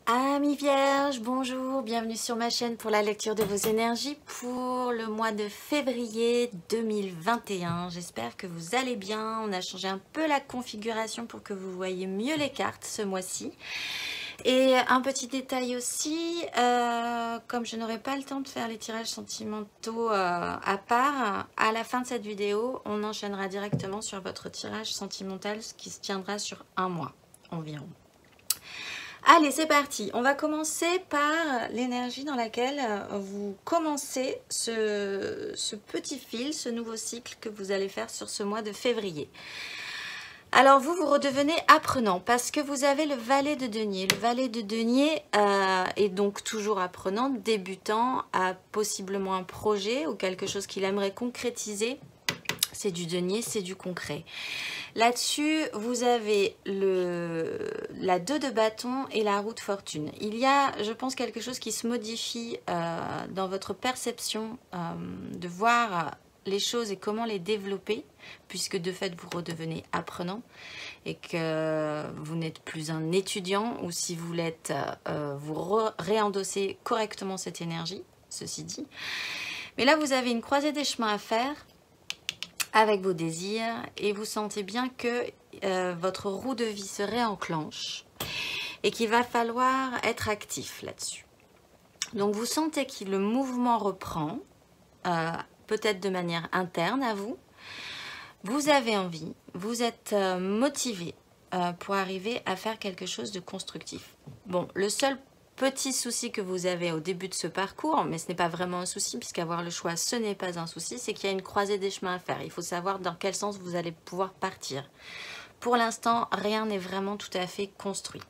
Amis vierges, bonjour, bienvenue sur ma chaîne pour la lecture de vos énergies pour le mois de février 2021. J'espère que vous allez bien. On a changé un peu la configuration pour que vous voyez mieux les cartes ce mois-ci. Et un petit détail aussi, comme je n'aurai pas le temps de faire les tirages sentimentaux à part, à la fin de cette vidéo, on enchaînera directement sur votre tirage sentimental, ce qui se tiendra sur un mois environ. Allez, c'est parti. On va commencer par l'énergie dans laquelle vous commencez ce petit fil, ce nouveau cycle que vous allez faire sur ce mois de février. Alors, vous redevenez apprenant parce que vous avez le valet de denier. Le valet de denier est donc toujours apprenant, débutant, a possiblement un projet ou quelque chose qu'il aimerait concrétiser. C'est du denier, c'est du concret. Là-dessus, vous avez la 2 de bâton et la roue de fortune. Il y a, je pense, quelque chose qui se modifie dans votre perception de voir les choses et comment les développer, puisque de fait, vous redevenez apprenant et que vous n'êtes plus un étudiant, ou si vous l'êtes, vous réendossez correctement cette énergie, ceci dit. Mais là, vous avez une croisée des chemins à faire avec vos désirs et vous sentez bien que votre roue de vie se réenclenche et qu'il va falloir être actif là-dessus. Donc vous sentez que le mouvement reprend, peut-être de manière interne à vous. Vous avez envie, vous êtes motivé pour arriver à faire quelque chose de constructif. Bon, le seul petit souci que vous avez au début de ce parcours, mais ce n'est pas vraiment un souci puisqu'avoir le choix ce n'est pas un souci, c'est qu'il y a une croisée des chemins à faire. Il faut savoir dans quel sens vous allez pouvoir partir. Pour l'instant, rien n'est vraiment tout à fait construit.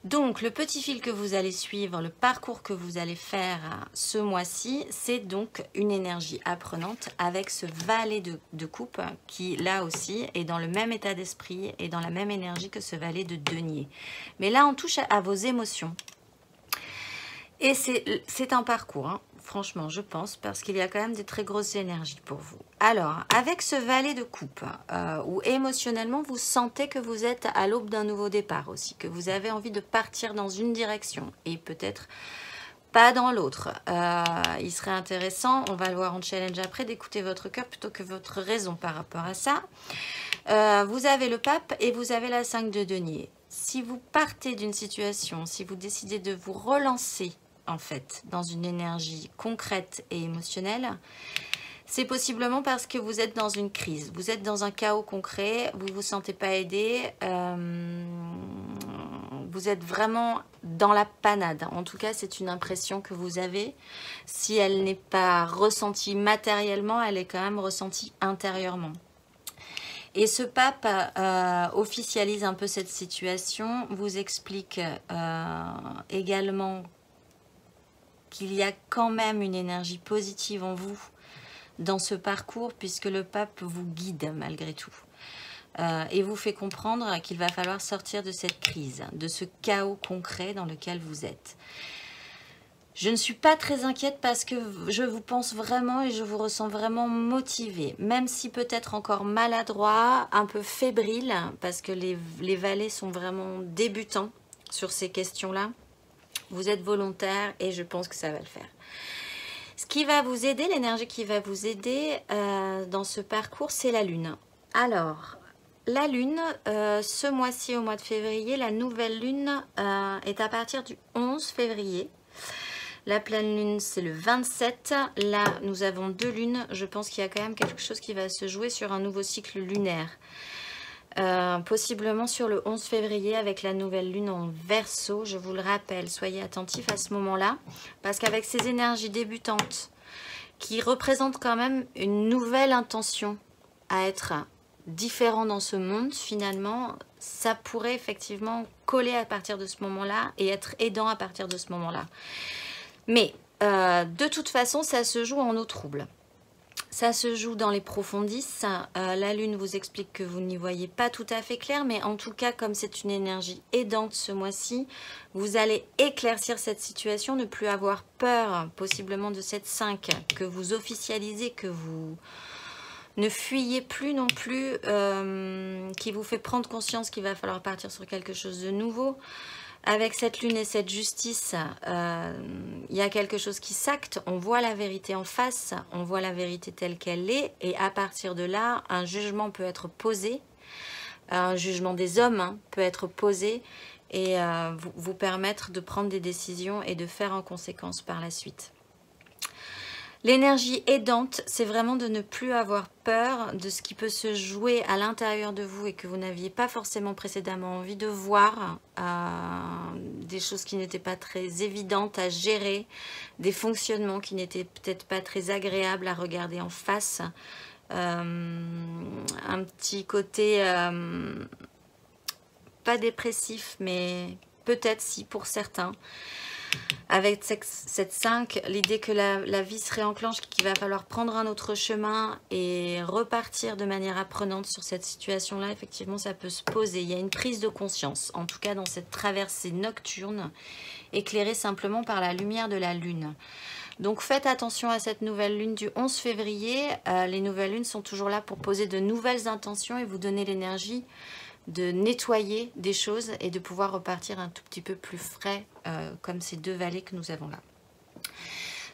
Donc, le petit fil que vous allez suivre, le parcours que vous allez faire ce mois-ci, c'est donc une énergie apprenante avec ce valet de coupe qui, là aussi, est dans le même état d'esprit et dans la même énergie que ce valet de denier. Mais là, on touche à vos émotions. Et c'est un parcours, hein, franchement, je pense, parce qu'il y a quand même des très grosses énergies pour vous. Alors, avec ce valet de coupe, où émotionnellement, vous sentez que vous êtes à l'aube d'un nouveau départ aussi, que vous avez envie de partir dans une direction et peut-être pas dans l'autre. Il serait intéressant, on va le voir en challenge après, d'écouter votre cœur plutôt que votre raison par rapport à ça. Vous avez le pape et vous avez la 5 de denier. Si vous partez d'une situation, si vous décidez de vous relancer en fait dans une énergie concrète et émotionnelle, c'est possiblement parce que vous êtes dans une crise, vous êtes dans un chaos concret, vous ne vous sentez pas aidé, vous êtes vraiment dans la panade. En tout cas, c'est une impression que vous avez. Si elle n'est pas ressentie matériellement, elle est quand même ressentie intérieurement. Et ce pape officialise un peu cette situation, vous explique également qu'il y a quand même une énergie positive en vous dans ce parcours puisque le pape vous guide malgré tout et vous fait comprendre qu'il va falloir sortir de cette crise, de ce chaos concret dans lequel vous êtes. Je ne suis pas très inquiète parce que je vous pense vraiment et je vous ressens vraiment motivé, même si peut-être encore maladroit, un peu fébrile, parce que les valets sont vraiment débutants sur ces questions-là. Vous êtes volontaire et je pense que ça va le faire. Ce qui va vous aider, l'énergie qui va vous aider dans ce parcours, c'est la lune. Alors, la lune, ce mois-ci, au mois de février, la nouvelle lune est à partir du 11 février. La pleine lune, c'est le 27. Là, nous avons 2 lunes. Je pense qu'il y a quand même quelque chose qui va se jouer sur un nouveau cycle lunaire. Possiblement sur le 11 février avec la nouvelle lune en Verseau. Je vous le rappelle, soyez attentifs à ce moment-là. Parce qu'avec ces énergies débutantes qui représentent quand même une nouvelle intention à être différent dans ce monde, finalement, ça pourrait effectivement coller à partir de ce moment-là et être aidant à partir de ce moment-là. Mais de toute façon, ça se joue en eau trouble. Ça se joue dans les profondisses. La lune vous explique que vous n'y voyez pas tout à fait clair, mais en tout cas, comme c'est une énergie aidante ce mois-ci, vous allez éclaircir cette situation, ne plus avoir peur possiblement de cette 5 que vous officialisez, que vous ne fuyez plus non plus, qui vous fait prendre conscience qu'il va falloir partir sur quelque chose de nouveau. Avec cette lune et cette justice, il y a quelque chose qui s'acte, on voit la vérité en face, on voit la vérité telle qu'elle est, et à partir de là, un jugement peut être posé, un jugement des hommes hein, peut être posé, et vous permettre de prendre des décisions et de faire en conséquence par la suite. L'énergie aidante, c'est vraiment de ne plus avoir peur de ce qui peut se jouer à l'intérieur de vous et que vous n'aviez pas forcément précédemment envie de voir, des choses qui n'étaient pas très évidentes à gérer, des fonctionnements qui n'étaient peut-être pas très agréables à regarder en face, un petit côté pas dépressif, mais peut-être si pour certains. Avec cette 5, l'idée que la vie se réenclenche, qu'il va falloir prendre un autre chemin et repartir de manière apprenante sur cette situation-là, effectivement, ça peut se poser. Il y a une prise de conscience, en tout cas dans cette traversée nocturne, éclairée simplement par la lumière de la lune. Donc faites attention à cette nouvelle lune du 11 février. Les nouvelles lunes sont toujours là pour poser de nouvelles intentions et vous donner l'énergie de nettoyer des choses et de pouvoir repartir un tout petit peu plus frais comme ces deux vallées que nous avons là.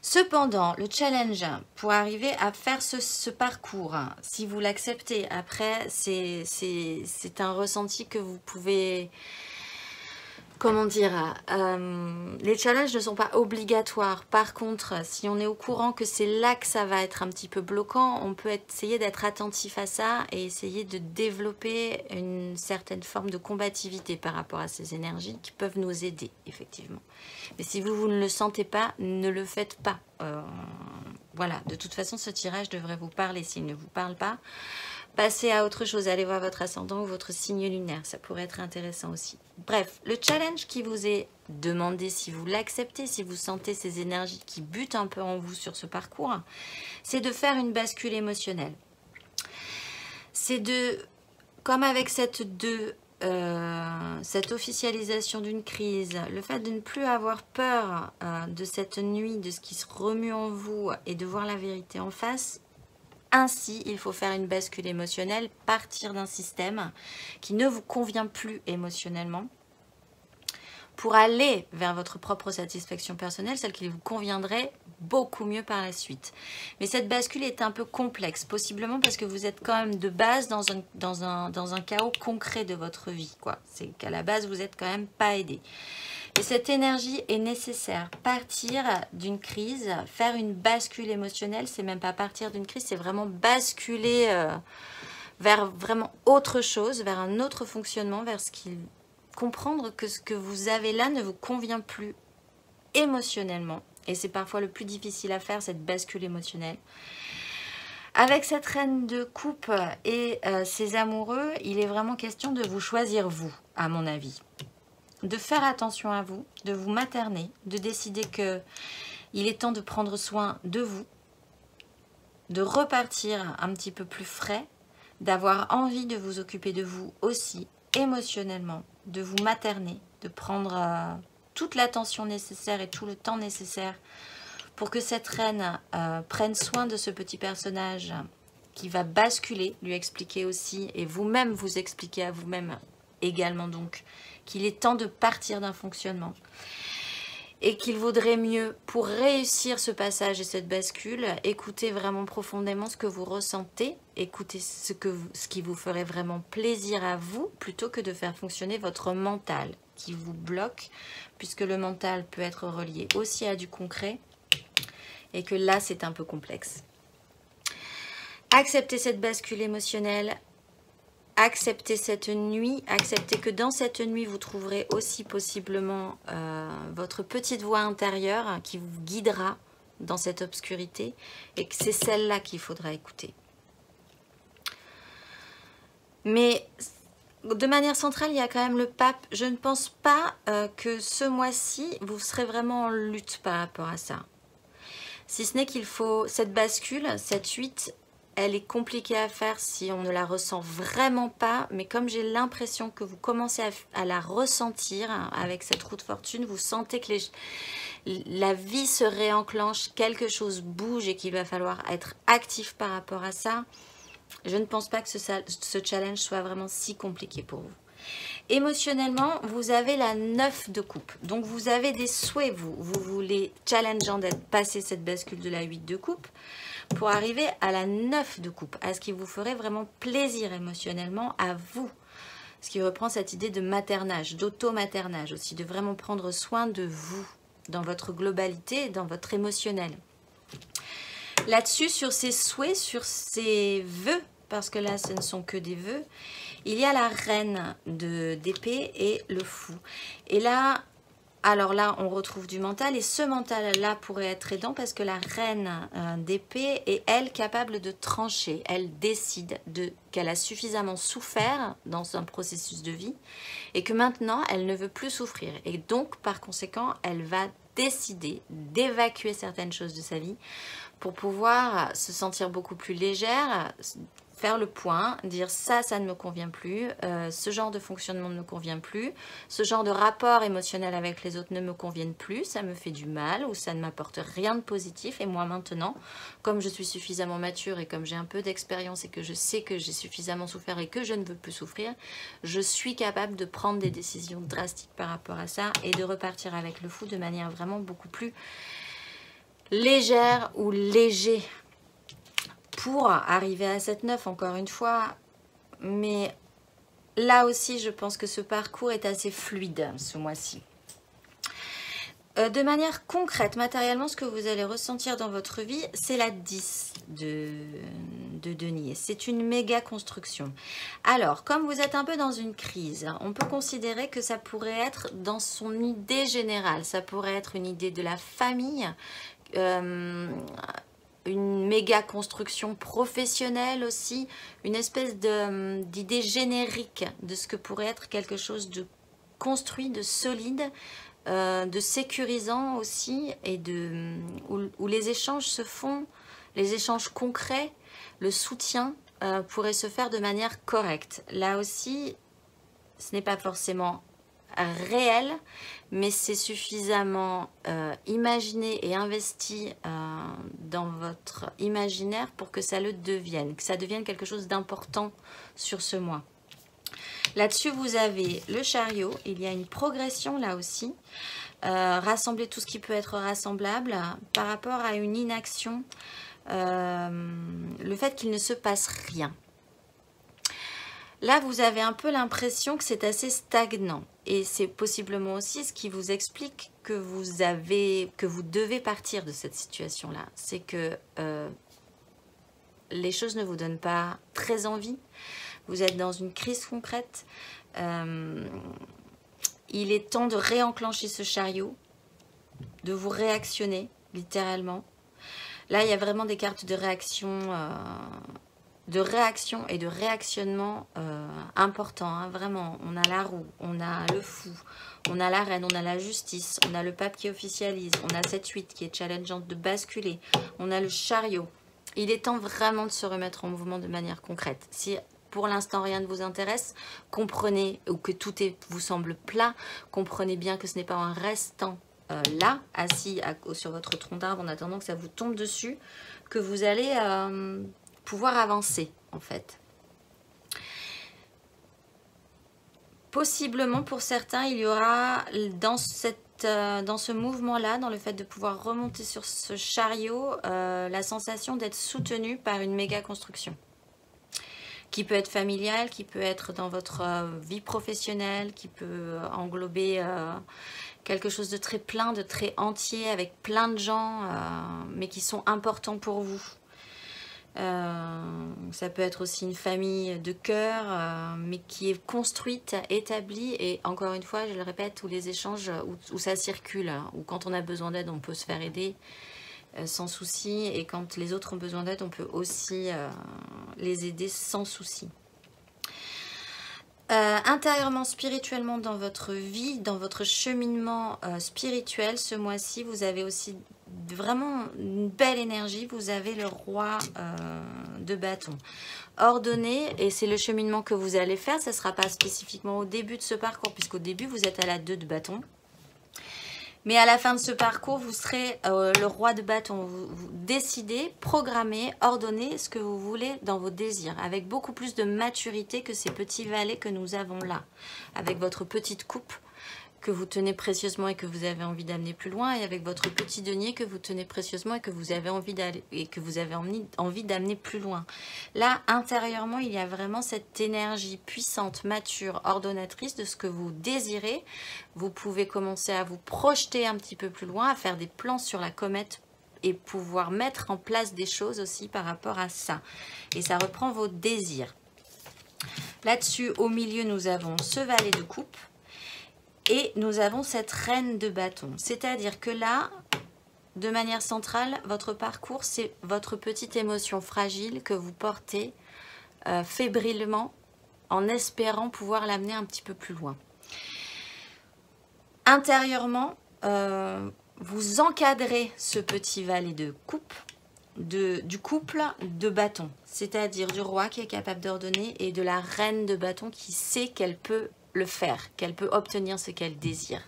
Cependant, le challenge pour arriver à faire ce parcours, si vous l'acceptez, après c'est un ressenti que vous pouvez... Comment dire, les challenges ne sont pas obligatoires. Par contre, si on est au courant que c'est là que ça va être un petit peu bloquant, on peut essayer d'être attentif à ça et essayer de développer une certaine forme de combativité par rapport à ces énergies qui peuvent nous aider, effectivement. Mais si vous ne le sentez pas, ne le faites pas. Voilà, de toute façon, ce tirage devrait vous parler. S'il ne vous parle pas, passez à autre chose, allez voir votre ascendant ou votre signe lunaire, ça pourrait être intéressant aussi. Bref, le challenge qui vous est demandé, si vous l'acceptez, si vous sentez ces énergies qui butent un peu en vous sur ce parcours, c'est de faire une bascule émotionnelle. C'est de, comme avec cette officialisation d'une crise, le fait de ne plus avoir peur de cette nuit, de ce qui se remue en vous et de voir la vérité en face. Ainsi, il faut faire une bascule émotionnelle, partir d'un système qui ne vous convient plus émotionnellement pour aller vers votre propre satisfaction personnelle, celle qui vous conviendrait beaucoup mieux par la suite. Mais cette bascule est un peu complexe, possiblement parce que vous êtes quand même de base dans un chaos concret de votre vie, quoi. C'est qu'à la base, vous n'êtes quand même pas aidé. Et cette énergie est nécessaire. Partir d'une crise, faire une bascule émotionnelle, c'est même pas partir d'une crise, c'est vraiment basculer vers vraiment autre chose, vers un autre fonctionnement, vers ce qui... comprendre que ce que vous avez là ne vous convient plus émotionnellement. Et c'est parfois le plus difficile à faire, cette bascule émotionnelle. Avec cette reine de coupe et ses amoureux, il est vraiment question de vous choisir vous, à mon avis. De faire attention à vous, de vous materner, de décider que il est temps de prendre soin de vous, de repartir un petit peu plus frais, d'avoir envie de vous occuper de vous aussi émotionnellement, de vous materner, de prendre toute l'attention nécessaire et tout le temps nécessaire pour que cette reine prenne soin de ce petit personnage qui va basculer, lui expliquer aussi, et vous-même vous expliquer à vous-même également donc, qu'il est temps de partir d'un fonctionnement et qu'il vaudrait mieux, pour réussir ce passage et cette bascule, écouter vraiment profondément ce que vous ressentez, écouter ce qui vous ferait vraiment plaisir à vous, plutôt que de faire fonctionner votre mental qui vous bloque, puisque le mental peut être relié aussi à du concret, et que là c'est un peu complexe. Acceptez cette bascule émotionnelle, acceptez cette nuit, acceptez que dans cette nuit, vous trouverez aussi possiblement votre petite voix intérieure qui vous guidera dans cette obscurité et que c'est celle-là qu'il faudra écouter. Mais de manière centrale, il y a quand même le pape. Je ne pense pas que ce mois-ci, vous serez vraiment en lutte par rapport à ça. Si ce n'est qu'il faut cette bascule, cette 8, elle est compliquée à faire si on ne la ressent vraiment pas, mais comme j'ai l'impression que vous commencez à la ressentir avec cette roue de fortune, vous sentez que la vie se réenclenche, quelque chose bouge et qu'il va falloir être actif par rapport à ça. Je ne pense pas que ce challenge soit vraiment si compliqué pour vous. Émotionnellement, vous avez la 9 de coupe. Donc, vous avez des souhaits, vous voulez challengeant d'être passé cette bascule de la 8 de coupe pour arriver à la 9 de coupe, à ce qui vous ferait vraiment plaisir émotionnellement à vous. Ce qui reprend cette idée de maternage, d'auto-maternage aussi, de vraiment prendre soin de vous dans votre globalité, dans votre émotionnel. Là-dessus, sur ces souhaits, sur ces vœux, parce que là, ce ne sont que des vœux, il y a la reine d'épée et le fou. Et là, alors là, on retrouve du mental. Et ce mental-là pourrait être aidant parce que la reine d'épée est, elle, capable de trancher. Elle décide qu'elle a suffisamment souffert dans un processus de vie et que maintenant, elle ne veut plus souffrir. Et donc, par conséquent, elle va décider d'évacuer certaines choses de sa vie pour pouvoir se sentir beaucoup plus légère, faire le point, dire ça ne me convient plus, ce genre de fonctionnement ne me convient plus, ce genre de rapport émotionnel avec les autres ne me conviennent plus, ça me fait du mal ou ça ne m'apporte rien de positif. Et moi maintenant, comme je suis suffisamment mature et comme j'ai un peu d'expérience et que je sais que j'ai suffisamment souffert et que je ne veux plus souffrir, je suis capable de prendre des décisions drastiques par rapport à ça et de repartir avec le fou de manière vraiment beaucoup plus légère ou léger. Pour arriver à cette 9, encore une fois, mais là aussi, je pense que ce parcours est assez fluide ce mois-ci. De manière concrète, matériellement, ce que vous allez ressentir dans votre vie, c'est la 10 de denier. C'est une méga construction. Alors, comme vous êtes un peu dans une crise, on peut considérer que ça pourrait être dans son idée générale. Ça pourrait être une idée de la famille, une méga construction professionnelle aussi, une espèce d'idée générique de ce que pourrait être quelque chose de construit, de solide, de sécurisant aussi, et où les échanges se font, les échanges concrets, le soutien pourrait se faire de manière correcte. Là aussi, ce n'est pas forcément réel, mais c'est suffisamment imaginé et investi dans votre imaginaire pour que ça le devienne, que ça devienne quelque chose d'important sur ce mois. Là-dessus, vous avez le chariot, il y a une progression là aussi, rassembler tout ce qui peut être rassemblable par rapport à une inaction, le fait qu'il ne se passe rien. Là, vous avez un peu l'impression que c'est assez stagnant. Et c'est possiblement aussi ce qui vous explique que vous devez partir de cette situation-là. C'est que les choses ne vous donnent pas très envie. Vous êtes dans une crise concrète. Il est temps de réenclencher ce chariot, de vous réactionner, littéralement. Là, il y a vraiment des cartes de réaction et de réactionnement important, hein, vraiment. On a la roue, on a le fou, on a la reine, on a la justice, on a le pape qui officialise, on a cette 8 qui est challengeante de basculer, on a le chariot. Il est temps vraiment de se remettre en mouvement de manière concrète. Si pour l'instant rien ne vous intéresse, comprenez, ou que tout vous semble plat, comprenez bien que ce n'est pas en restant là, assis sur votre tronc d'arbre en attendant que ça vous tombe dessus, que vous allez pouvoir avancer en fait. Possiblement pour certains, il y aura dans ce mouvement-là, dans le fait de pouvoir remonter sur ce chariot, la sensation d'être soutenu par une méga construction. Qui peut être familiale, qui peut être dans votre vie professionnelle, qui peut englober quelque chose de très plein, de très entier, avec plein de gens, mais qui sont importants pour vous. Ça peut être aussi une famille de cœur, mais qui est construite, établie, et encore une fois, je le répète, où les échanges, où ça circule, où quand on a besoin d'aide, on peut se faire aider sans souci, et quand les autres ont besoin d'aide, on peut aussi les aider sans souci. Intérieurement, spirituellement, dans votre vie, dans votre cheminement spirituel, ce mois-ci, vous avez aussi vraiment une belle énergie. Vous avez le roi de bâton ordonné, et c'est le cheminement que vous allez faire. Ça ne sera pas spécifiquement au début de ce parcours, puisqu'au début, vous êtes à la 2 de bâton. Mais à la fin de ce parcours, vous serez le roi de bâton. Vous décidez, programmez, ordonnez ce que vous voulez dans vos désirs, avec beaucoup plus de maturité que ces petits valets que nous avons là, avec votre petite coupe que vous tenez précieusement et que vous avez envie d'amener plus loin, et avec votre petit denier que vous tenez précieusement et que vous avez envie d'aller et que vous avez envie d'amener plus loin. Là, intérieurement, il y a vraiment cette énergie puissante, mature, ordonnatrice de ce que vous désirez. Vous pouvez commencer à vous projeter un petit peu plus loin, à faire des plans sur la comète et pouvoir mettre en place des choses aussi par rapport à ça. Et ça reprend vos désirs. Là-dessus, au milieu, nous avons ce valet de coupe. Et nous avons cette reine de bâton. C'est-à-dire que là, de manière centrale, votre parcours, c'est votre petite émotion fragile que vous portez fébrilement en espérant pouvoir l'amener un petit peu plus loin. Intérieurement, vous encadrez ce petit valet de coupe, du couple de bâton. C'est-à-dire du roi qui est capable d'ordonner et de la reine de bâton qui sait qu'elle peut le faire, qu'elle peut obtenir ce qu'elle désire.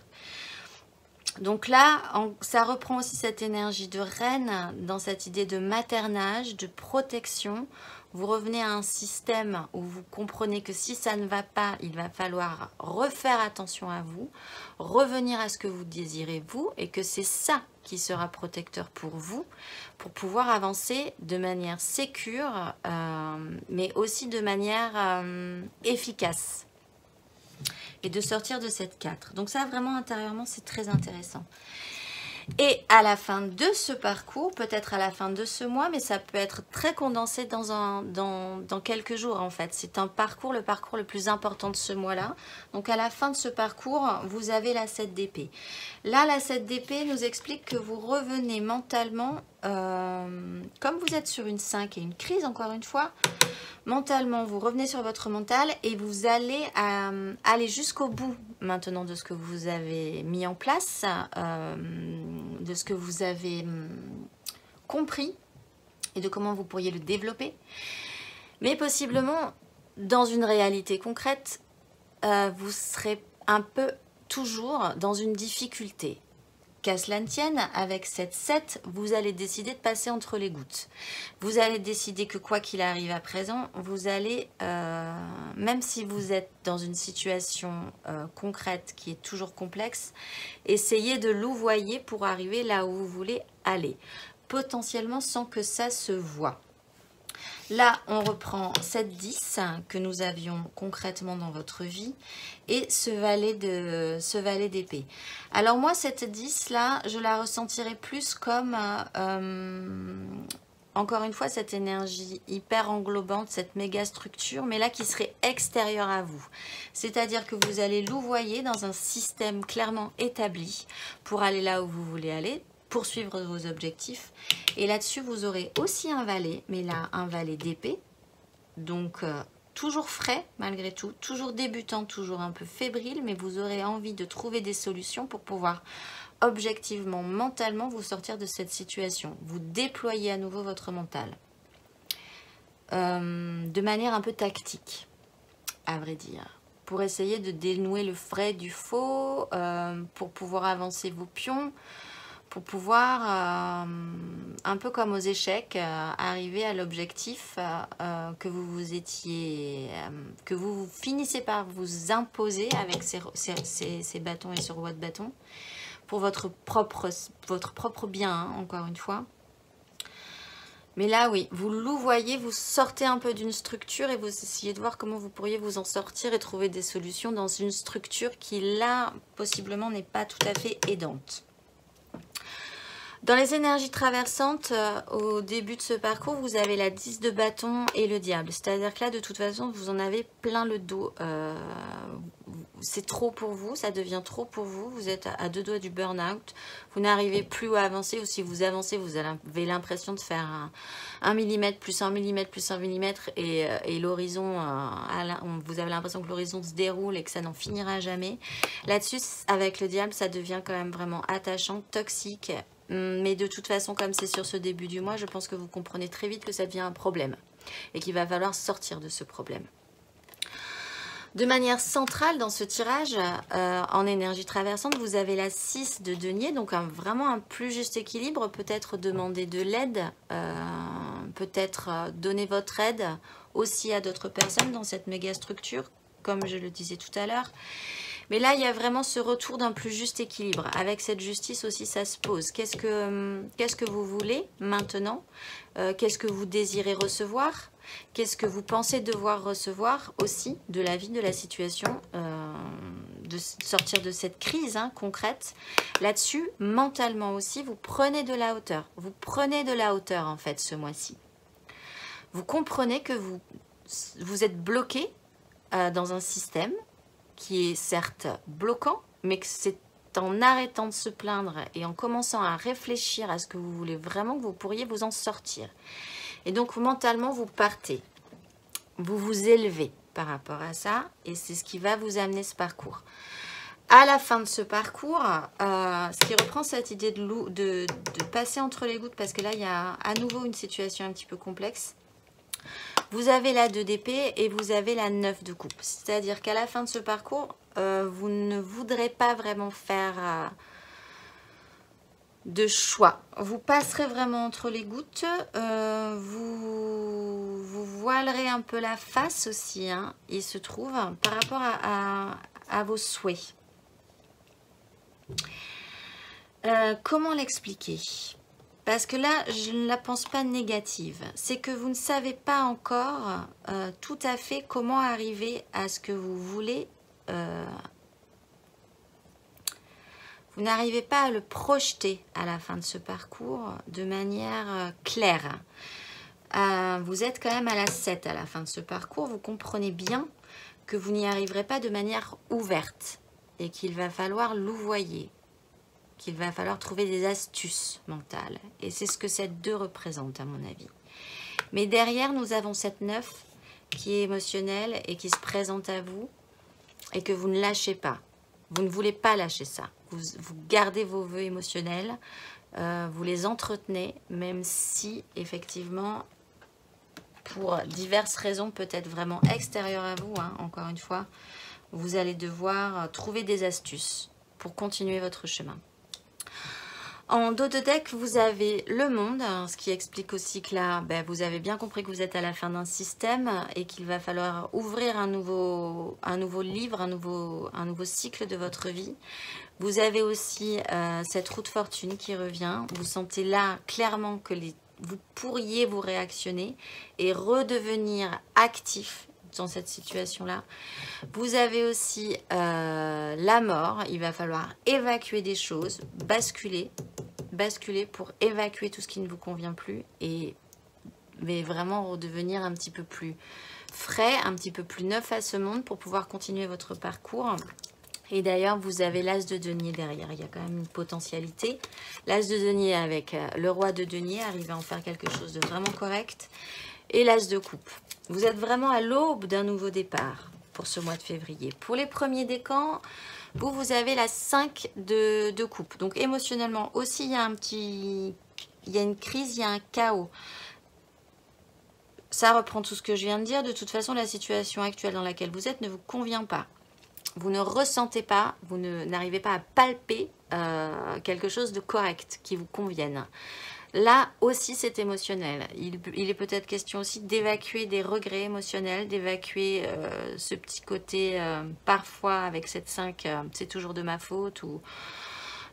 Donc là, ça reprend aussi cette énergie de reine dans cette idée de maternage, de protection. Vous revenez à un système où vous comprenez que si ça ne va pas, il va falloir refaire attention à vous, revenir à ce que vous désirez vous, et que c'est ça qui sera protecteur pour vous, pour pouvoir avancer de manière sécure, mais aussi de manière efficace. Et de sortir de cette 4. Donc ça, vraiment, intérieurement, c'est très intéressant. Et à la fin de ce parcours, peut-être à la fin de ce mois, mais ça peut être très condensé dans quelques jours, en fait. C'est un parcours, le parcours le plus important de ce mois-là. Donc à la fin de ce parcours, vous avez la 7 d'épée. Là, la 7 d'épée nous explique que vous revenez mentalement, comme vous êtes sur une 5 et une crise, encore une fois, mentalement, vous revenez sur votre mental et vous allez aller jusqu'au bout maintenant de ce que vous avez mis en place, de ce que vous avez compris et de comment vous pourriez le développer. Mais possiblement, dans une réalité concrète, vous serez un peu toujours dans une difficulté. Qu'à cela ne tienne, avec cette 7, vous allez décider de passer entre les gouttes. Vous allez décider que quoi qu'il arrive à présent, vous allez, même si vous êtes dans une situation concrète qui est toujours complexe, essayer de louvoyer pour arriver là où vous voulez aller, potentiellement sans que ça se voie. Là, on reprend cette 10 que nous avions concrètement dans votre vie et ce valet d'épée. Alors moi, cette 10 là, je la ressentirais plus comme, encore une fois, cette énergie hyper englobante, cette méga structure, mais là qui serait extérieure à vous. C'est-à-dire que vous allez louvoyer dans un système clairement établi pour aller là où vous voulez aller, poursuivre vos objectifs. Et là-dessus, vous aurez aussi un valet, mais là, un valet d'épée. Donc, toujours frais, malgré tout. Toujours débutant, toujours un peu fébrile, mais vous aurez envie de trouver des solutions pour pouvoir objectivement, mentalement, vous sortir de cette situation. Vous déployez à nouveau votre mental. De manière un peu tactique, à vrai dire. Pour essayer de dénouer le vrai du faux, pour pouvoir avancer vos pions, pour pouvoir, un peu comme aux échecs, arriver à l'objectif que vous finissez par vous imposer avec ces bâtons et ce roi de bâton, pour votre propre bien, hein, encore une fois. Mais là, oui, vous louvoyez, vous sortez un peu d'une structure et vous essayez de voir comment vous pourriez vous en sortir et trouver des solutions dans une structure qui, là, possiblement, n'est pas tout à fait aidante. Dans les énergies traversantes, au début de ce parcours, vous avez la 10 de bâton et le diable. C'est-à-dire que là, de toute façon, vous en avez plein le dos. C'est trop pour vous, ça devient trop pour vous. Vous êtes à deux doigts du burn-out. Vous n'arrivez plus à avancer, ou si vous avancez, vous avez l'impression de faire 1 mm plus 1 mm plus 1 mm et l'horizon, vous avez l'impression que l'horizon se déroule et que ça n'en finira jamais. Là-dessus, avec le diable, ça devient quand même vraiment attachant, toxique. Mais de toute façon, comme c'est sur ce début du mois, je pense que vous comprenez très vite que ça devient un problème et qu'il va falloir sortir de ce problème. De manière centrale dans ce tirage, en énergie traversante, vous avez la 6 de denier, donc vraiment un plus juste équilibre. Peut-être demander de l'aide, peut-être donner votre aide aussi à d'autres personnes dans cette méga structure, comme je le disais tout à l'heure. Mais là, il y a vraiment ce retour d'un plus juste équilibre. Avec cette justice aussi, ça se pose. Qu'est-ce que vous voulez maintenant? Qu'est-ce que vous désirez recevoir? Qu'est-ce que vous pensez devoir recevoir aussi de la vie, de la situation, de sortir de cette crise concrète? Là-dessus, mentalement aussi, vous prenez de la hauteur. Vous prenez de la hauteur, en fait, ce mois-ci. Vous comprenez que vous êtes bloqué dans un système qui est certes bloquant, mais que c'est en arrêtant de se plaindre et en commençant à réfléchir à ce que vous voulez vraiment que vous pourriez vous en sortir. Et donc mentalement, vous partez, vous vous élevez par rapport à ça, et c'est ce qui va vous amener ce parcours. À la fin de ce parcours, ce qui reprend cette idée de passer entre les gouttes, parce que là, il y a à nouveau une situation un petit peu complexe. Vous avez la 2 d'épée et vous avez la 9 de coupe. C'est-à-dire qu'à la fin de ce parcours, vous ne voudrez pas vraiment faire de choix. Vous passerez vraiment entre les gouttes. Vous voilerez un peu la face aussi, il se trouve, par rapport à vos souhaits. Comment l'expliquer ? Parce que là, je ne la pense pas négative. C'est que vous ne savez pas encore tout à fait comment arriver à ce que vous voulez. Vous n'arrivez pas à le projeter à la fin de ce parcours de manière claire. Vous êtes quand même à la 7 à la fin de ce parcours. Vous comprenez bien que vous n'y arriverez pas de manière ouverte et qu'il va falloir louvoyer, qu'il va falloir trouver des astuces mentales. Et c'est ce que cette 2 représente à mon avis. Mais derrière, nous avons cette 9 qui est émotionnelle et qui se présente à vous et que vous ne lâchez pas. Vous ne voulez pas lâcher ça. Vous gardez vos vœux émotionnels, vous les entretenez, même si effectivement, pour diverses raisons peut-être vraiment extérieures à vous, encore une fois, vous allez devoir trouver des astuces pour continuer votre chemin. En dos de deck, vous avez le monde, ce qui explique aussi que là, vous avez bien compris que vous êtes à la fin d'un système et qu'il va falloir ouvrir un nouveau livre, un nouveau cycle de votre vie. Vous avez aussi cette roue de fortune qui revient. Vous sentez là clairement que vous pourriez vous réactionner et redevenir actif dans cette situation-là. Vous avez aussi la mort. Il va falloir évacuer des choses, basculer pour évacuer tout ce qui ne vous convient plus mais vraiment redevenir un petit peu plus frais, un petit peu plus neuf à ce monde pour pouvoir continuer votre parcours. Et d'ailleurs, vous avez l'as de denier derrière. Il y a quand même une potentialité. L'as de denier avec le roi de denier arrive à en faire quelque chose de vraiment correct. Et l'as de coupe. Vous êtes vraiment à l'aube d'un nouveau départ pour ce mois de février. Pour les premiers décans, vous avez la 5 de coupe. Donc émotionnellement aussi, il y a une crise, il y a un chaos. Ça reprend tout ce que je viens de dire. De toute façon, la situation actuelle dans laquelle vous êtes ne vous convient pas. Vous ne ressentez pas, vous n'arrivez pas à palper quelque chose de correct qui vous convienne. Là aussi, c'est émotionnel. Il est peut-être question aussi d'évacuer des regrets émotionnels, d'évacuer ce petit côté, parfois avec cette 5, c'est toujours de ma faute, ou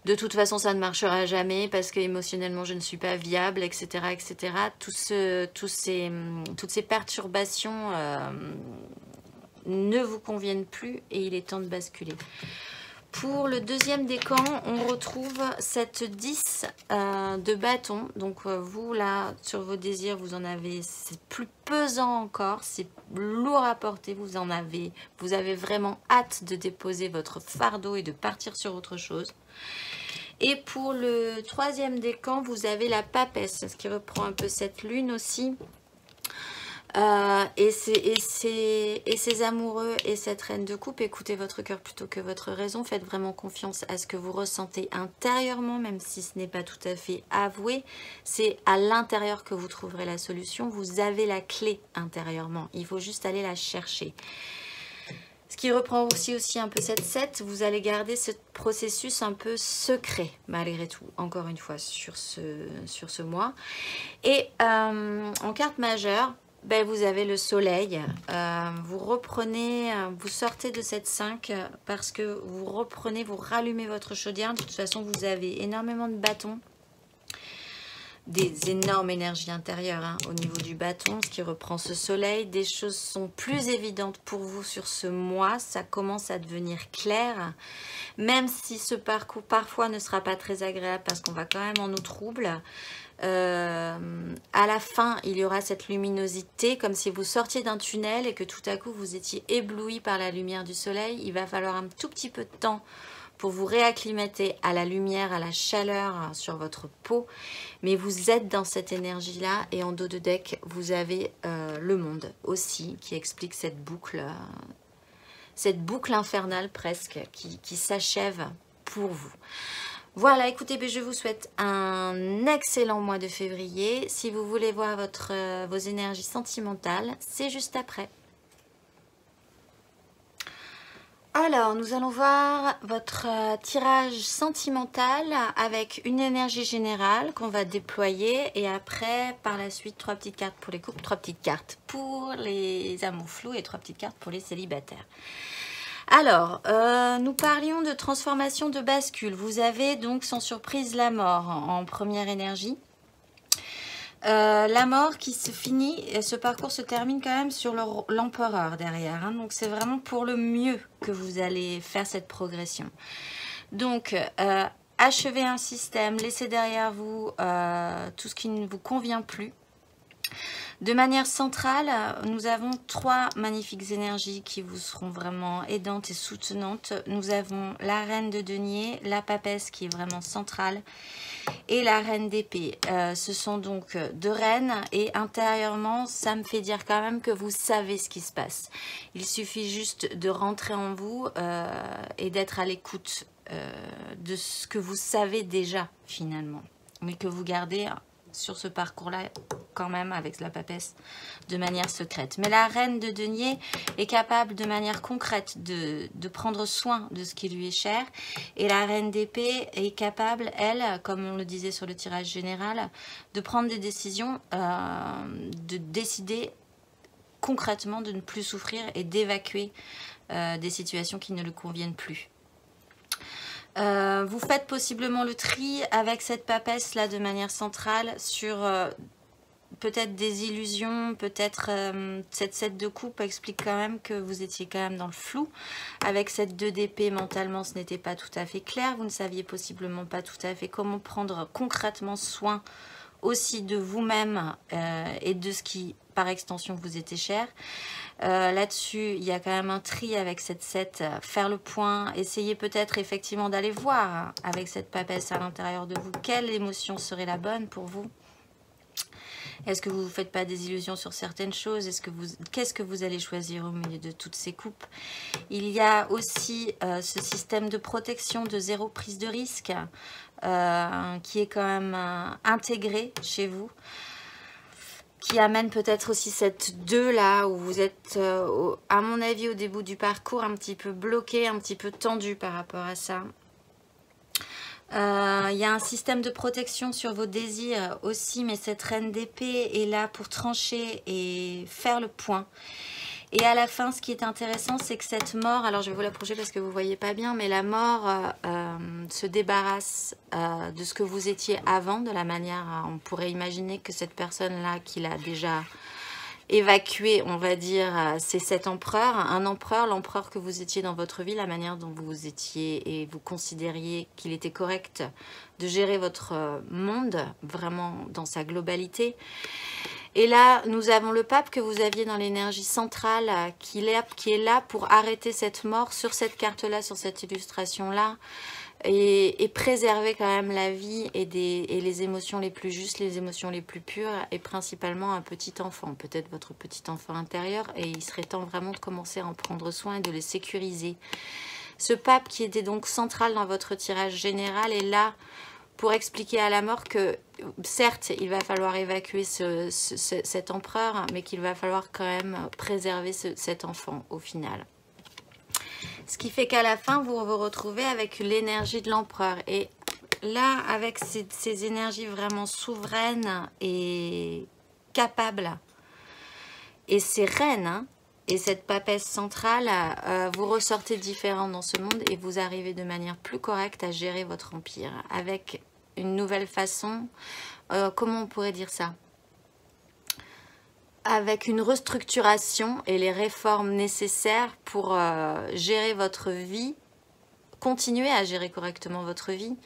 de toute façon, ça ne marchera jamais parce que émotionnellement, je ne suis pas viable, etc. etc. Toutes ces perturbations ne vous conviennent plus et il est temps de basculer. Pour le deuxième décan, on retrouve cette 10 de bâton. Donc vous, là, sur vos désirs, vous en avez, c'est plus pesant encore, c'est lourd à porter, vous avez vraiment hâte de déposer votre fardeau et de partir sur autre chose. Et pour le troisième décan, vous avez la papesse, ce qui reprend un peu cette lune aussi. Et ces amoureux et cette reine de coupe, écoutez votre cœur plutôt que votre raison. Faites vraiment confiance à ce que vous ressentez intérieurement, même si ce n'est pas tout à fait avoué. C'est à l'intérieur que vous trouverez la solution. Vous avez la clé intérieurement. Il faut juste aller la chercher. Ce qui reprend aussi un peu cette 7, vous allez garder ce processus un peu secret, malgré tout, encore une fois, sur ce mois. Et en carte majeure, ben, vous avez le soleil. Vous reprenez, vous sortez de cette 5 parce que vous reprenez, vous rallumez votre chaudière. De toute façon, vous avez énormément de bâtons. Des énormes énergies intérieures hein, au niveau du bâton, ce qui reprend ce soleil. Des choses sont plus évidentes pour vous sur ce mois, ça commence à devenir clair, même si ce parcours parfois ne sera pas très agréable parce qu'on va quand même en eau trouble. À la fin, il y aura cette luminosité, comme si vous sortiez d'un tunnel et que tout à coup vous étiez ébloui par la lumière du soleil. Il va falloir un tout petit peu de temps pour vous réacclimater à la lumière, à la chaleur sur votre peau. Mais vous êtes dans cette énergie-là et en dos de deck, vous avez le monde aussi qui explique cette boucle infernale presque qui s'achève pour vous. Voilà, écoutez, je vous souhaite un excellent mois de février. Si vous voulez voir vos énergies sentimentales, c'est juste après. Alors, nous allons voir votre tirage sentimental avec une énergie générale qu'on va déployer et après, par la suite, 3 petites cartes pour les couples, 3 petites cartes pour les amours flous et 3 petites cartes pour les célibataires. Alors, nous parlions de transformation de bascule. Vous avez donc sans surprise la mort en première énergie. La mort qui se finit, et ce parcours se termine quand même sur l'empereur derrière. Hein, donc c'est vraiment pour le mieux que vous allez faire cette progression. Donc achevez un système, laissez derrière vous tout ce qui ne vous convient plus. De manière centrale, nous avons 3 magnifiques énergies qui vous seront vraiment aidantes et soutenantes. Nous avons la reine de denier, la papesse qui est vraiment centrale et la reine d'épée. Ce sont donc 2 reines et intérieurement, ça me fait dire quand même que vous savez ce qui se passe. Il suffit juste de rentrer en vous et d'être à l'écoute de ce que vous savez déjà finalement, mais que vous gardez sur ce parcours-là quand même avec la papesse de manière secrète. Mais la reine de denier est capable de manière concrète de prendre soin de ce qui lui est cher et la reine d'épée est capable, elle, comme on le disait sur le tirage général, de prendre des décisions, de décider concrètement de ne plus souffrir et d'évacuer des situations qui ne lui conviennent plus. Vous faites possiblement le tri avec cette papesse là de manière centrale sur peut-être des illusions, peut-être cette 7 de coupe explique quand même que vous étiez quand même dans le flou. Avec cette 2 d'épée, mentalement ce n'était pas tout à fait clair, vous ne saviez possiblement pas tout à fait comment prendre concrètement soin aussi de vous-même et de ce qui par extension vous était cher. Là-dessus, il y a quand même un tri avec cette 7, faire le point, essayez peut-être effectivement d'aller voir avec cette papesse à l'intérieur de vous quelle émotion serait la bonne pour vous. Est-ce que vous ne vous faites pas des illusions sur certaines choses? Qu'est-ce que vous allez choisir au milieu de toutes ces coupes? Il y a aussi ce système de protection de 0 prise de risque qui est quand même intégré chez vous, qui amène peut-être aussi cette 2 là où vous êtes, à mon avis, au début du parcours, un petit peu bloqué, un petit peu tendu par rapport à ça. Il y a un système de protection sur vos désirs aussi, mais cette reine d'épée est là pour trancher et faire le point. Et à la fin, ce qui est intéressant, c'est que cette mort, alors je vais vous l'approcher parce que vous ne voyez pas bien, mais la mort se débarrasse de ce que vous étiez avant, de la manière, on pourrait imaginer que cette personne-là qui l'a déjà évacué, on va dire, c'est cet empereur, l'empereur que vous étiez dans votre vie, la manière dont vous étiez et vous considériez qu'il était correct de gérer votre monde, vraiment dans sa globalité. Et là, nous avons le pape que vous aviez dans l'énergie centrale qui est là pour arrêter cette mort sur cette carte-là, sur cette illustration-là, et préserver quand même la vie et les émotions les plus justes, les émotions les plus pures, et principalement un petit enfant, peut-être votre petit enfant intérieur, et il serait temps vraiment de commencer à en prendre soin et de les sécuriser. Ce pape qui était donc central dans votre tirage général est là pour expliquer à la mort que, certes, il va falloir évacuer cet empereur, mais qu'il va falloir quand même préserver cet enfant au final. Ce qui fait qu'à la fin, vous vous retrouvez avec l'énergie de l'empereur. Et là, avec ces énergies vraiment souveraines et capables, et sereines, hein, et cette papesse centrale, vous ressortez différent dans ce monde et vous arrivez de manière plus correcte à gérer votre empire. Avec une nouvelle façon, comment on pourrait dire ça ? Avec une restructuration et les réformes nécessaires pour gérer votre vie, continuer à gérer correctement votre vie,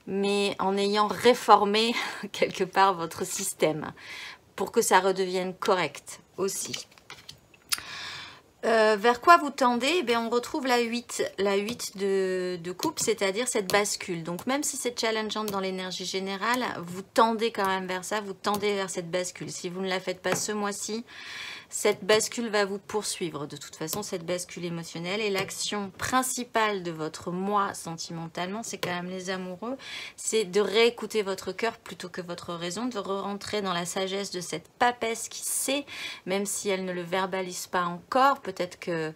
mais en ayant réformé quelque part votre système pour que ça redevienne correct aussi. Vers quoi vous tendez? Eh on retrouve la 8 de coupe, c'est-à-dire cette bascule. Donc même si c'est challengeant dans l'énergie générale, vous tendez quand même vers ça, vous tendez vers cette bascule. Si vous ne la faites pas ce mois-ci, cette bascule va vous poursuivre. De toute façon, cette bascule émotionnelle et l'action principale de votre moi sentimentalement, c'est quand même les amoureux, c'est de réécouter votre cœur plutôt que votre raison, de rentrer dans la sagesse de cette papesse qui sait, même si elle ne le verbalise pas encore, peut-être que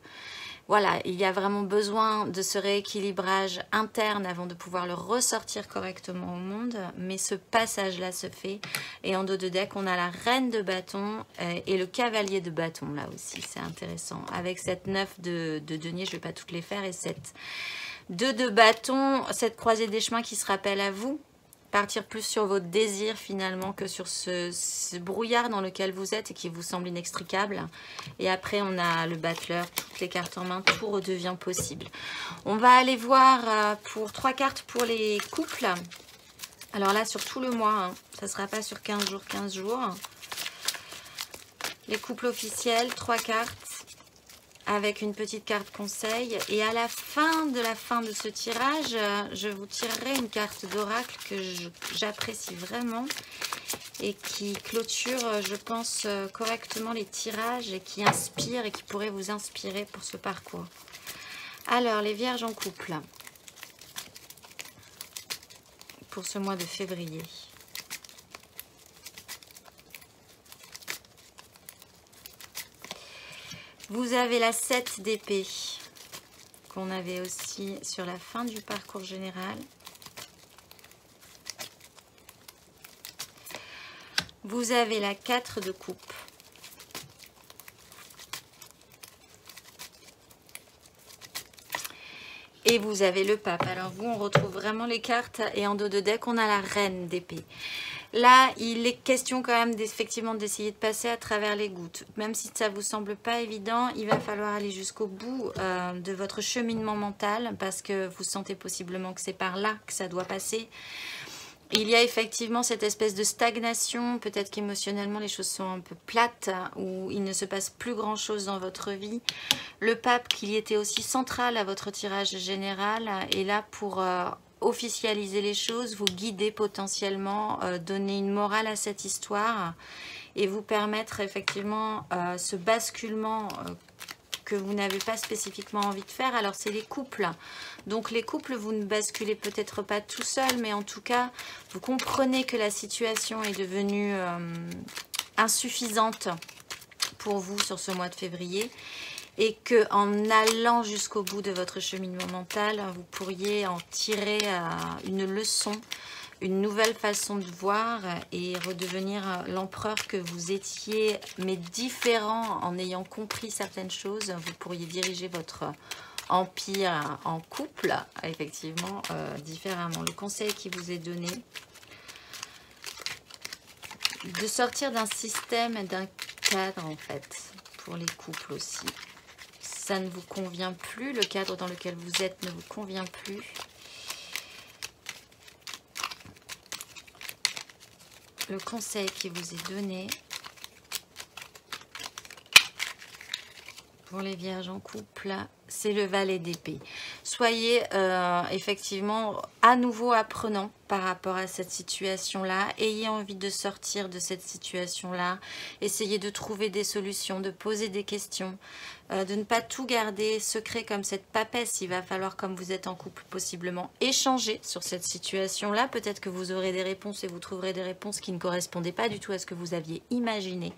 voilà, il y a vraiment besoin de ce rééquilibrage interne avant de pouvoir le ressortir correctement au monde. Mais ce passage-là se fait. Et en dos de deck, on a la reine de bâton et le cavalier de bâton là aussi. C'est intéressant. Avec cette 9 de denier, je ne vais pas toutes les faire. Et cette 2 de bâton, cette croisée des chemins qui se rappelle à vous. Partir plus sur votre désir finalement que sur ce brouillard dans lequel vous êtes et qui vous semble inextricable. Et après on a le battleur, toutes les cartes en main, tout redevient possible. On va aller voir pour 3 cartes pour les couples. Alors là sur tout le mois, hein, ça ne sera pas sur 15 jours. Les couples officiels, 3 cartes. Avec une petite carte conseil. Et à la fin de ce tirage, je vous tirerai une carte d'oracle que j'apprécie vraiment et qui clôture, je pense, correctement les tirages et qui inspire et qui pourrait vous inspirer pour ce parcours. Alors, les vierges en couple pour ce mois de février. Vous avez la 7 d'épée qu'on avait aussi sur la fin du parcours général. Vous avez la 4 de coupe. Et vous avez le pape. Alors vous, on retrouve vraiment les cartes et en dos de deck, on a la reine d'épée. Là, il est question quand même effectivement d'essayer de passer à travers les gouttes. Même si ça ne vous semble pas évident, il va falloir aller jusqu'au bout de votre cheminement mental parce que vous sentez possiblement que c'est par là que ça doit passer. Il y a effectivement cette espèce de stagnation, peut-être qu'émotionnellement les choses sont un peu plates, où il ne se passe plus grand-chose dans votre vie. Le pape, qui était aussi central à votre tirage général, est là pour officialiser les choses, vous guider potentiellement, donner une morale à cette histoire et vous permettre effectivement ce basculement que vous n'avez pas spécifiquement envie de faire. Alors c'est les couples, donc les couples vous ne basculez peut-être pas tout seul, mais en tout cas vous comprenez que la situation est devenue insuffisante pour vous sur ce mois de février et que en allant jusqu'au bout de votre cheminement mental, vous pourriez en tirer une leçon, une nouvelle façon de voir et redevenir l'empereur que vous étiez, mais différent en ayant compris certaines choses. Vous pourriez diriger votre empire en couple, effectivement, différemment. Le conseil qui vous est donné, de sortir d'un système et d'un cadre, en fait, pour les couples aussi. Ça ne vous convient plus, le cadre dans lequel vous êtes ne vous convient plus. Le conseil qui vous est donné pour les vierges en couple, c'est le valet d'épée. Soyez effectivement à nouveau apprenant par rapport à cette situation-là. Ayez envie de sortir de cette situation-là. Essayez de trouver des solutions, de poser des questions, de ne pas tout garder secret comme cette papesse. Il va falloir, comme vous êtes en couple, possiblement échanger sur cette situation-là. Peut-être que vous aurez des réponses et vous trouverez des réponses qui ne correspondaient pas du tout à ce que vous aviez imaginé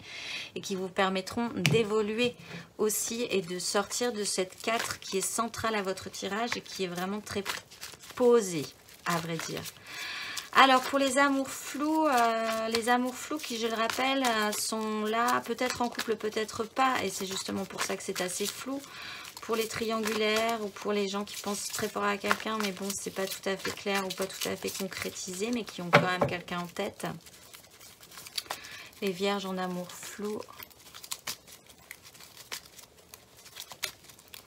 et qui vous permettront d'évoluer aussi et de sortir de cette 4 qui est centrale à votre tirage et qui est vraiment très posée, à vrai dire. Alors pour les amours flous qui, je le rappelle, sont là, peut-être en couple, peut-être pas, et c'est justement pour ça que c'est assez flou. Pour les triangulaires ou pour les gens qui pensent très fort à quelqu'un, mais bon, c'est pas tout à fait clair ou pas tout à fait concrétisé, mais qui ont quand même quelqu'un en tête. Les vierges en amour flou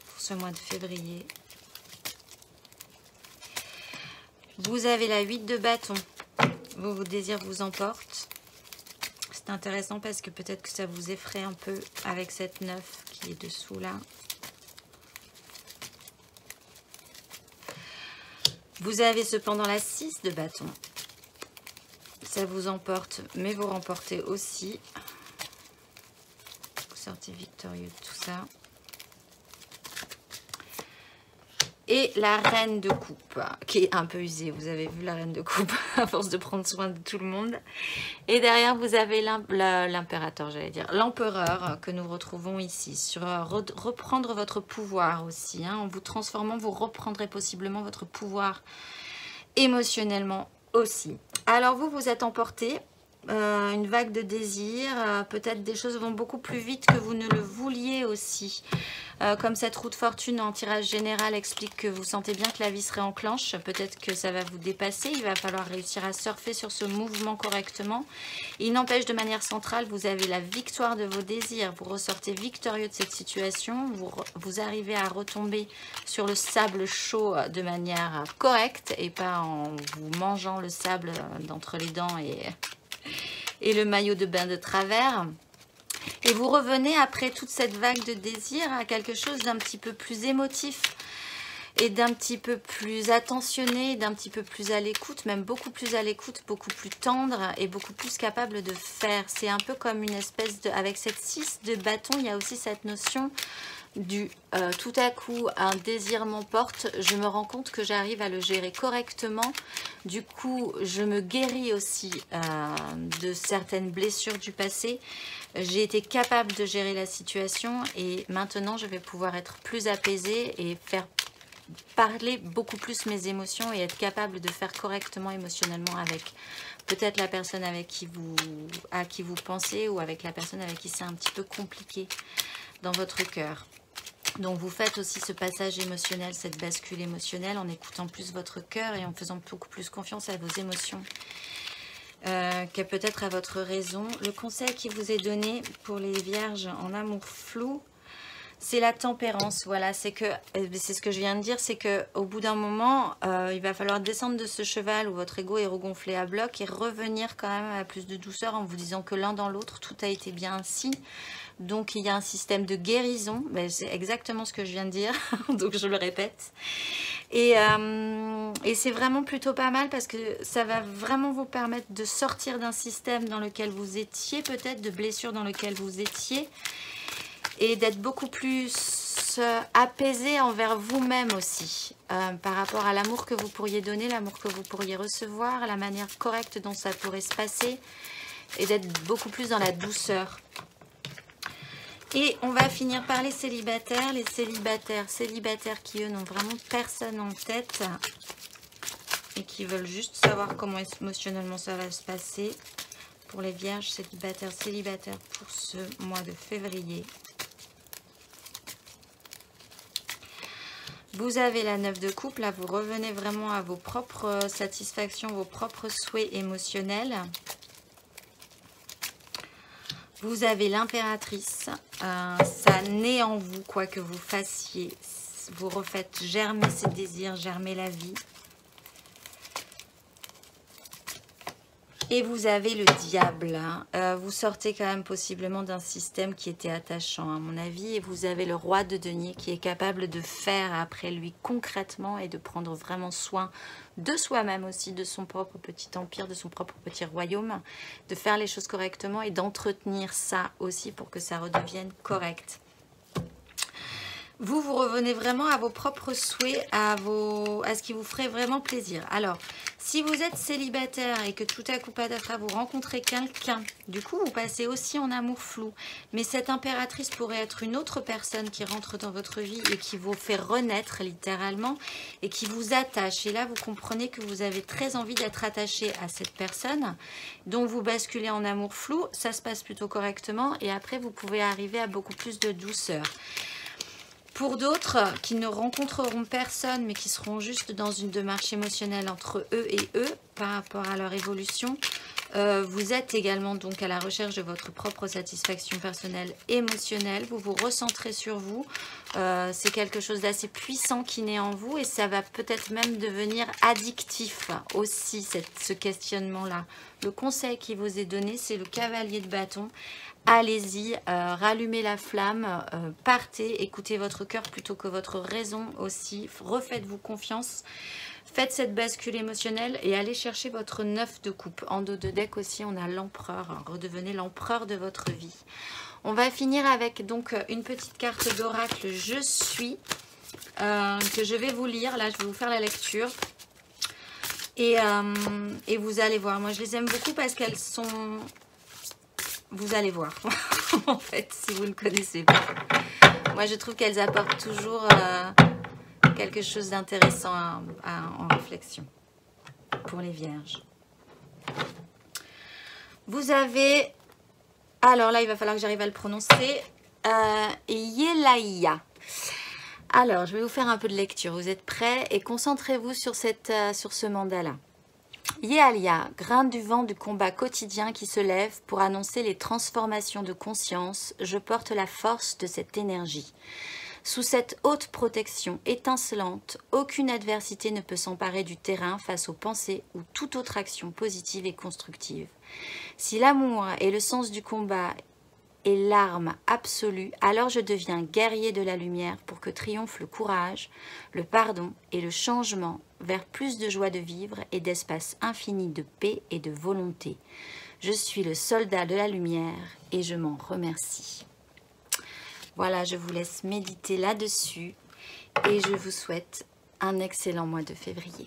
pour ce mois de février. Vous avez la 8 de bâton. Vos désirs vous emportent. C'est intéressant parce que peut-être que ça vous effraie un peu avec cette 9 qui est dessous là. Vous avez cependant la 6 de bâton. Ça vous emporte, mais vous remportez aussi. Vous sortez victorieux de tout ça. Et la reine de coupe, qui est un peu usée. Vous avez vu la reine de coupe, à force de prendre soin de tout le monde. Et derrière, vous avez l'impérateur, j'allais dire. L'empereur que nous retrouvons ici. Sur reprendre votre pouvoir aussi. Hein. En vous transformant, vous reprendrez possiblement votre pouvoir émotionnellement aussi. Alors vous, vous êtes emporté. Une vague de désir. Peut-être des choses vont beaucoup plus vite que vous ne le vouliez aussi. Comme cette roue de fortune en tirage général explique que vous sentez bien que la vie se réenclenche, peut-être que ça va vous dépasser, il va falloir réussir à surfer sur ce mouvement correctement. Il n'empêche, de manière centrale, vous avez la victoire de vos désirs, vous ressortez victorieux de cette situation, vous arrivez à retomber sur le sable chaud de manière correcte et pas en vous mangeant le sable d'entre les dents et le maillot de bain de travers. Et vous revenez après toute cette vague de désir à quelque chose d'un petit peu plus émotif et d'un petit peu plus attentionné, d'un petit peu plus à l'écoute, même beaucoup plus à l'écoute, beaucoup plus tendre et beaucoup plus capable de faire. C'est un peu comme une espèce de... Avec cette 6 de bâton, il y a aussi cette notion du tout à coup un désir m'emporte, je me rends compte que j'arrive à le gérer correctement, du coup je me guéris aussi de certaines blessures du passé, j'ai été capable de gérer la situation et maintenant je vais pouvoir être plus apaisée et faire parler beaucoup plus mes émotions et être capable de faire correctement émotionnellement avec peut-être la personne avec à qui vous pensez ou avec la personne avec qui c'est un petit peu compliqué dans votre cœur. Donc vous faites aussi ce passage émotionnel, cette bascule émotionnelle en écoutant plus votre cœur et en faisant beaucoup plus confiance à vos émotions que peut-être à votre raison. Le conseil qui vous est donné pour les vierges en amour flou, c'est la tempérance. Voilà, c'est ce que je viens de dire, c'est qu'au bout d'un moment, il va falloir descendre de ce cheval où votre ego est regonflé à bloc et revenir quand même à plus de douceur en vous disant que l'un dans l'autre, tout a été bien ainsi. Donc il y a un système de guérison, ben, c'est exactement ce que je viens de dire, donc je le répète. Et c'est vraiment plutôt pas mal parce que ça va vraiment vous permettre de sortir d'un système dans lequel vous étiez, peut-être de blessures dans lequel vous étiez, et d'être beaucoup plus apaisé envers vous-même aussi, par rapport à l'amour que vous pourriez donner, l'amour que vous pourriez recevoir, la manière correcte dont ça pourrait se passer, et d'être beaucoup plus dans la douceur. Et on va finir par les célibataires qui eux n'ont vraiment personne en tête et qui veulent juste savoir comment émotionnellement ça va se passer. Pour les vierges célibataires pour ce mois de février. Vous avez la 9 de coupe, là vous revenez vraiment à vos propres satisfactions, vos propres souhaits émotionnels. Vous avez l'impératrice, ça naît en vous, quoi que vous fassiez. Vous refaites germer ces désirs, germer la vie. Et vous avez le diable. Vous sortez quand même possiblement d'un système qui était attachant à mon avis. Et vous avez le roi de denier qui est capable de faire après lui concrètement et de prendre vraiment soin de soi-même aussi, de son propre petit empire, de son propre petit royaume. De faire les choses correctement et d'entretenir ça aussi pour que ça redevienne correct. Vous revenez vraiment à vos propres souhaits, à ce qui vous ferait vraiment plaisir. Alors, si vous êtes célibataire et que tout à coup, patatras, vous rencontrez quelqu'un, du coup, vous passez aussi en amour flou. Mais cette impératrice pourrait être une autre personne qui rentre dans votre vie et qui vous fait renaître littéralement et qui vous attache. Et là, vous comprenez que vous avez très envie d'être attaché à cette personne, dont vous basculez en amour flou. Ça se passe plutôt correctement et après, vous pouvez arriver à beaucoup plus de douceur. Pour d'autres qui ne rencontreront personne mais qui seront juste dans une démarche émotionnelle entre eux et eux par rapport à leur évolution, vous êtes également donc à la recherche de votre propre satisfaction personnelle émotionnelle. Vous vous recentrez sur vous. C'est quelque chose d'assez puissant qui naît en vous et ça va peut-être même devenir addictif aussi, ce questionnement-là. Le conseil qui vous est donné, c'est le cavalier de bâton. Allez-y, rallumez la flamme, partez, écoutez votre cœur plutôt que votre raison aussi. Refaites-vous confiance. Faites cette bascule émotionnelle et allez chercher votre 9 de coupe. En dos de deck aussi, on a l'empereur. Redevenez l'empereur de votre vie. On va finir avec donc une petite carte d'oracle « Je suis » que je vais vous lire. Là, je vais vous faire la lecture. Et vous allez voir. Moi, je les aime beaucoup parce qu'elles sont... Vous allez voir, en fait, si vous ne connaissez pas. Moi, je trouve qu'elles apportent toujours quelque chose d'intéressant en réflexion pour les vierges. Vous avez... Alors là, il va falloir que j'arrive à le prononcer. Yelaïa. Alors, je vais vous faire un peu de lecture. Vous êtes prêts? Et concentrez-vous sur ce mandat-là. Yéalia, grain du vent du combat quotidien qui se lève pour annoncer les transformations de conscience, je porte la force de cette énergie. Sous cette haute protection étincelante, aucune adversité ne peut s'emparer du terrain face aux pensées ou toute autre action positive et constructive. Si l'amour et le sens du combat est l'arme absolue, alors je deviens guerrier de la lumière pour que triomphe le courage, le pardon et le changement vers plus de joie de vivre et d'espace infini de paix et de volonté. Je suis le soldat de la lumière et je m'en remercie. Voilà, je vous laisse méditer là-dessus et je vous souhaite un excellent mois de février.